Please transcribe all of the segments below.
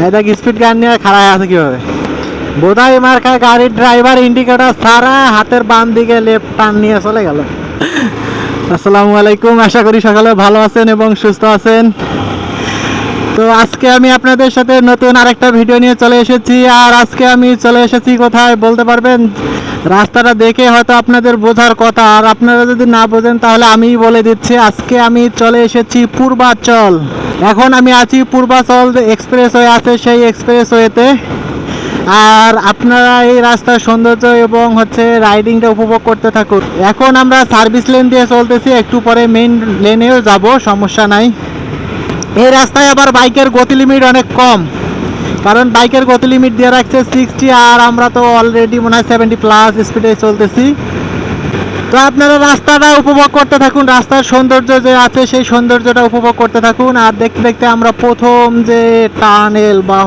এই দেখ স্পিড গান নিয়ে খাড়ায় আছে কিভাবে। বোধাই মার্কা গাড়ির ড্রাইভার ইন্ডিকেটর ছাড়া হাতের বাম দিকে লেফট টার্ন নিয়ে চলে গেল। আসসালামু আলাইকুম, আশা করি সকালে ভালো আছেন এবং সুস্থ আছেন। তো আজকে আমি আপনাদের সাথে নতুন আরেকটা ভিডিও নিয়ে চলে এসেছি। আর আজকে আমি চলে এসেছি কোথায় বলতে পারবেন? রাস্তাটা দেখে হয়তো আপনাদের বোঝার কথা, আর আপনারা যদি না বোঝেন তাহলে আমিই বলে দিচ্ছি। আজকে আমি চলে এসেছি পূর্বাচল। এখন আমি আছি পূর্বাচল এক্সপ্রেসওয়ে আছে, সেই এক্সপ্রেসওয়েতে। আর আপনারা এই রাস্তার সৌন্দর্য এবং রাইডিংটা উপভোগ করতে থাকুন। এখন আমরা সার্ভিস লেন দিয়ে চলতেছি, একটু পরে মেইন লেনেও যাব, সমস্যা নাই। এই রাস্তায় আবার বাইকের গতি লিমিট অনেক কম, কারণ বাইকের গতি লিমিট দিয়ে রাখছে 60, আর আমরা তো অলরেডি মনে হয় 70+ স্পিডে চলতেছি। তো আপনারা রাস্তাটা উপভোগ করতে থাকুন, রাস্তার সৌন্দর্য যে আছে সেই সৌন্দর্যটা উপভোগ করতে থাকুন। আর দেখতে দেখতে আমরা প্রথম যে টানেল বা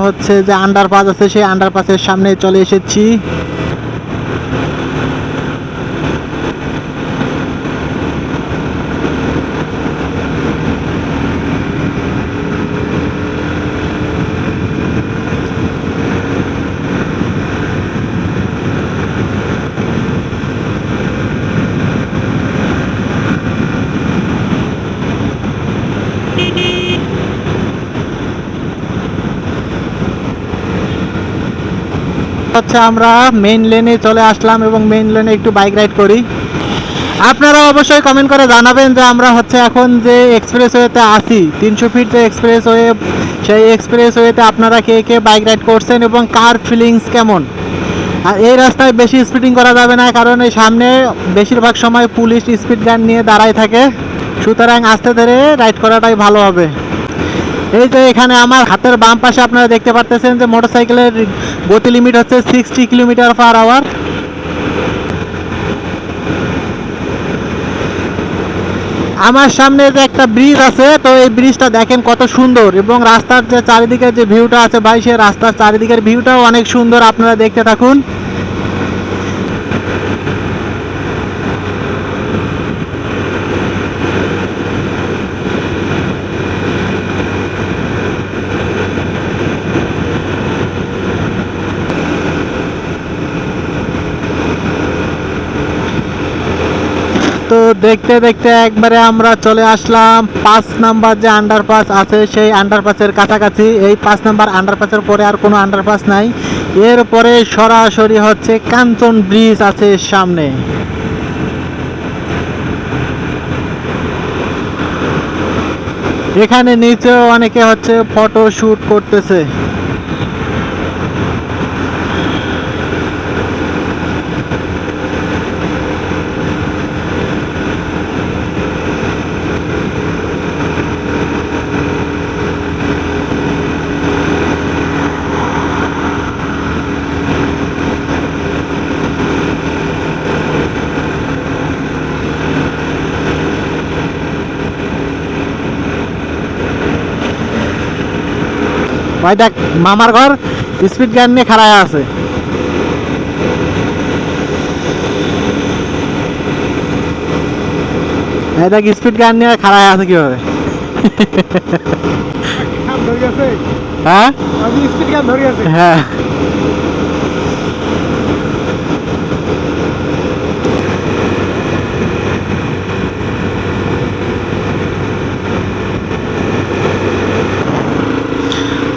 যে আন্ডারপাস আছে সেই আন্ডারপাসের সামনে চলে এসেছি। আমরা মেইন লেনে চলে আসলাম এবং মেইন লেনে একটু বাইক রাইড করি। আপনারা অবশ্যই কমেন্ট করে জানাবেন যে আমরা এখন যে এক্সপ্রেসওয়েতে আছি, 300 ফিট যে এক্সপ্রেসওয়ে, সেই এক্সপ্রেসওয়েতে আপনারা কে কে বাইক রাইড করছেন এবং কার ফিলিংস কেমন। আর এই রাস্তায় বেশি স্পিডিং করা যাবে না, কারণ এই সামনে বেশিরভাগ সময় পুলিশ স্পিড গান নিয়ে দাঁড়ায় থাকে, সুতরাং আস্তে ধীরে রাইড করাটাই ভালো হবে। এই যে এখানে আমার হাতের বাম পাশে আপনারা দেখতে পাচ্ছেন যে মোটরসাইকেলের গতি লিমিট হচ্ছে 60 কিলোমিটার/আওয়ার। আমার সামনে যে একটা ব্রিজ আছে, তো এই ব্রিজটা দেখেন কত সুন্দর, এবং রাস্তার যে চারিদিকে যে ভিউটা আছে ভাই, সে রাস্তার চারিদিকের ভিউটাও অনেক সুন্দর, আপনারা দেখতে থাকুন। তো দেখতে দেখতে একবারে আমরা চলে আসলাম 5 নাম্বার যে আন্ডারপাস আছে সেই আন্ডারপাসের কাছাকাছি। এই 5 নাম্বার আন্ডারপাসের পরে আর কোনো আন্ডারপাস নাই, এরপরে সরাসরি কাঞ্চন ব্রিজ আছে সামনে। এখানে নিচেও অনেকে ফটো শুট করতেছে। ভাই দেখ, মামার ঘর স্পিড গান নিয়ে খাড়ায় আছে। এই দেখ স্পিড গান নিয়ে খাড়ায় আছে কিভাবে। হ্যাঁ হ্যাঁ,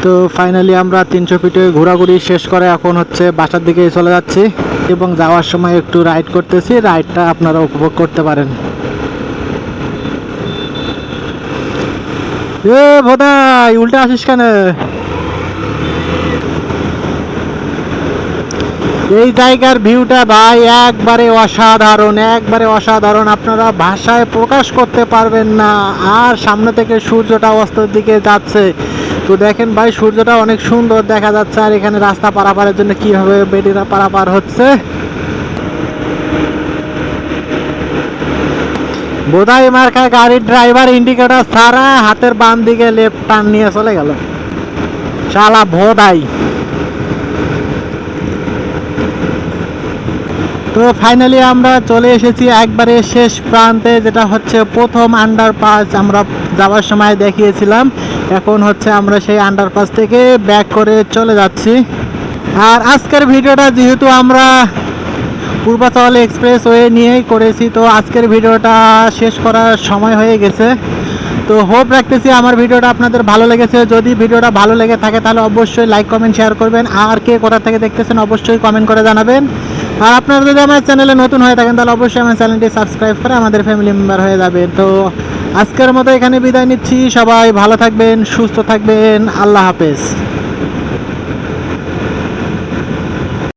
তো ফাইনালি আমরা 300 ফিটে ঘোরাঘুরি শেষ করে এখন বাসার দিকে চলে যাচ্ছি, এবং যাওয়ার সময় একটু রাইড করতেছি, রাইডটা আপনারা উপভোগ করতে পারেন। এ ভোদাই, উল্টে আসিস কেন? এই জায়গার ভিউটা ভাই একবারে অসাধারণ, একবারে অসাধারণ, আপনারা ভাষায় প্রকাশ করতে পারবেন না। আর সামনে থেকে সূর্যটা অস্তের দিকে যাচ্ছে, তো দেখেন ভাই সূর্যটা অনেক সুন্দর দেখা যাচ্ছে। আর এখানে রাস্তা পারাপারের জন্য কিভাবে বেডিরা পারাপার হচ্ছে। বোধাই মার্কা গাড়ির ড্রাইভার ইন্ডিকেটর ছাড়া হাতের বাম দিকে লেফট টার্ন নিয়ে চলে গেল, শালা ভোদাই। তো ফাইনালি আমরা চলে এসেছি একবারে শেষ প্রান্তে, যেটা প্রথম আন্ডারপাস আমরা যাওয়ার সময় দেখিয়েছিলাম। এখন হচ্ছে আমরা সেই আন্ডারপাস থেকে ব্যাক করে চলে যাচ্ছি। আর আজকের ভিডিওটা যেহেতু আমরা পূর্বাচল এক্সপ্রেস ওয়ে নিয়েই করেছি, তো আজকের ভিডিওটা শেষ করার সময় হয়ে গেছে। তো হোপ রাখতেছি আমার ভিডিওটা আপনাদের ভালো লেগেছে। যদি ভিডিওটা ভালো লেগে থাকে তাহলে অবশ্যই লাইক কমেন্ট শেয়ার করবেন। আর কে কোথা থেকে দেখতেছেন অবশ্যই কমেন্ট করে জানাবেন। আর আপনারা যদি আমার চ্যানেলে নতুন হয়ে থাকেন তাহলে অবশ্যই আমার চ্যানেলটি সাবস্ক্রাইব করে আমাদের ফ্যামিলি মেম্বার হয়ে যাবেন। তো আজকের মতো এখানে বিদায় নিচ্ছি। সবাই ভালো থাকবেন, সুস্থ থাকবেন। আল্লাহ হাফেজ।